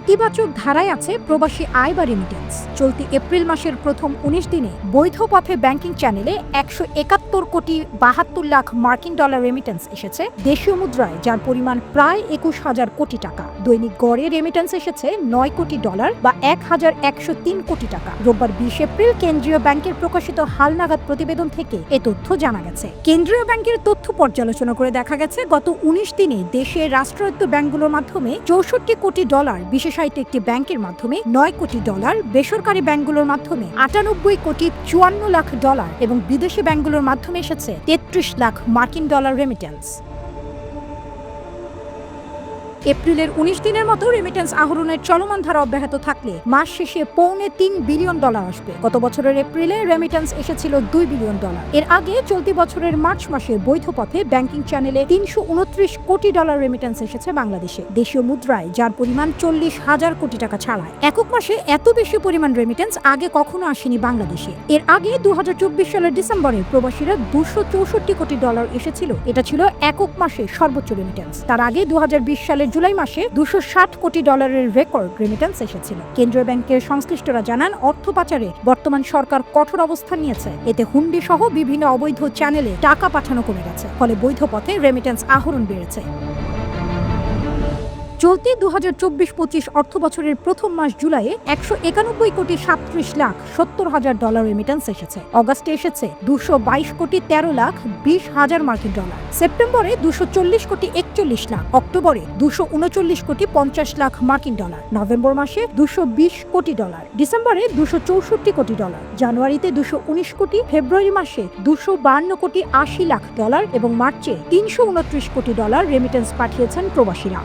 ইতিবাচক ধারায় আছে প্রবাসী আয় বা রেমিটেন্স। চলতি এপ্রিল মাসের প্রথম ১৯ দিনে বৈধ পথে ব্যাংকিং চ্যানেলে ১৭১ কোটি ৭২ লাখ মার্কিন ডলার রেমিটেন্স এসেছে দেশীয় মুদ্রায়, যার পরিমাণ প্রায় ২১,০০০ কোটি টাকা। দৈনিক গড়ে রেমিটেন্স এসেছে ৯ কোটি ডলার বা ১,১০৩ কোটি টাকা। রোববার ২০ এপ্রিল কেন্দ্রীয় ব্যাংকের প্রকাশিত হালনাগাদ প্রতিবেদন থেকে এ তথ্য জানা গেছে। কেন্দ্রীয় ব্যাংকের তথ্য পর্যালোচনা করে দেখা গেছে গত ১৯ দিনে দেশের রাষ্ট্রায়ত্ত ব্যাংকগুলোর মাধ্যমে ৬৪ কোটি ডলার, বিশেষায়িত একটি ব্যাংকের মাধ্যমে ৯ কোটি ডলার, বেসরকারি ব্যাংকগুলোর মাধ্যমে ৯৮ কোটি ৫৪ লাখ ডলার এবং বিদেশি ব্যাংকগুলোর মাধ্যমে এসেছে ৩৩ লাখ মার্কিন ডলার রেমিটেন্স। এপ্রিলের ১৯ দিনের মতো রেমিটেন্স আহরণের চলমান ধারা অব্যাহত থাকলে মাস শেষে $৩.৫ বিলিয়ন আসবে। গত বছরের এপ্রিলে রেমিটেন্স এসেছিল $2 বিলিয়ন। এর আগে চলতি বছরের মার্চ মাসে বৈধ পথে ব্যাংকিং চ্যানেলে ৩২৯ কোটি ডলার রেমিটেন্স এসেছে বাংলাদেশে দেশীয় মুদ্রায়, যার পরিমাণ ৪০,০০০ কোটি টাকা ছাড়ায়। একক মাসে এত বেশি পরিমাণ রেমিটেন্স আগে কখনো আসেনি বাংলাদেশে। এর আগে ২০২৪ সালের ডিসেম্বরে প্রবাসীরা ২৬৪ কোটি ডলার এসেছিল। এটা ছিল একক মাসে সর্বোচ্চ রেমিটেন্স। তার আগে ২০২০ সালের জুলাই মাসে ২৬০ কোটি ডলারের রেকর্ড রেমিটেন্স এসেছিল। কেন্দ্রীয় ব্যাংকের সংশ্লিষ্টরা জানান, অর্থ পাচারে বর্তমান সরকার কঠোর অবস্থান নিয়েছে। এতে হুন্ডি সহ বিভিন্ন অবৈধ চ্যানেলে টাকা পাঠানো কমে গেছে, ফলে বৈধ পথে রেমিটেন্স আহরণ বেড়েছে। চলতি ২০২৪-২৫ অর্থ বছরের প্রথম মাস জুলাইয়ে ১৯১ কোটি ৩৭ লাখ ৭০ হাজার ডলার রেমিটেন্স এসেছে। অগাস্টে এসেছে ২২২ কোটি ১৩ লাখ ২০ হাজার মার্কিন ডলার। সেপ্টেম্বরে ২৪০ কোটি ৪১ লাখ, অক্টোবরে ২৩৯ কোটি ৫০ লাখ মার্কিন ডলার, নভেম্বর মাসে ২২০ কোটি ডলার, ডিসেম্বরে ২৬৪ কোটি ডলার, জানুয়ারিতে ২১৯ কোটি, ফেব্রুয়ারি মাসে ২৫২ কোটি ৮০ লাখ ডলার এবং মার্চে ৩২৯ কোটি ডলার রেমিটেন্স পাঠিয়েছেন প্রবাসীরা।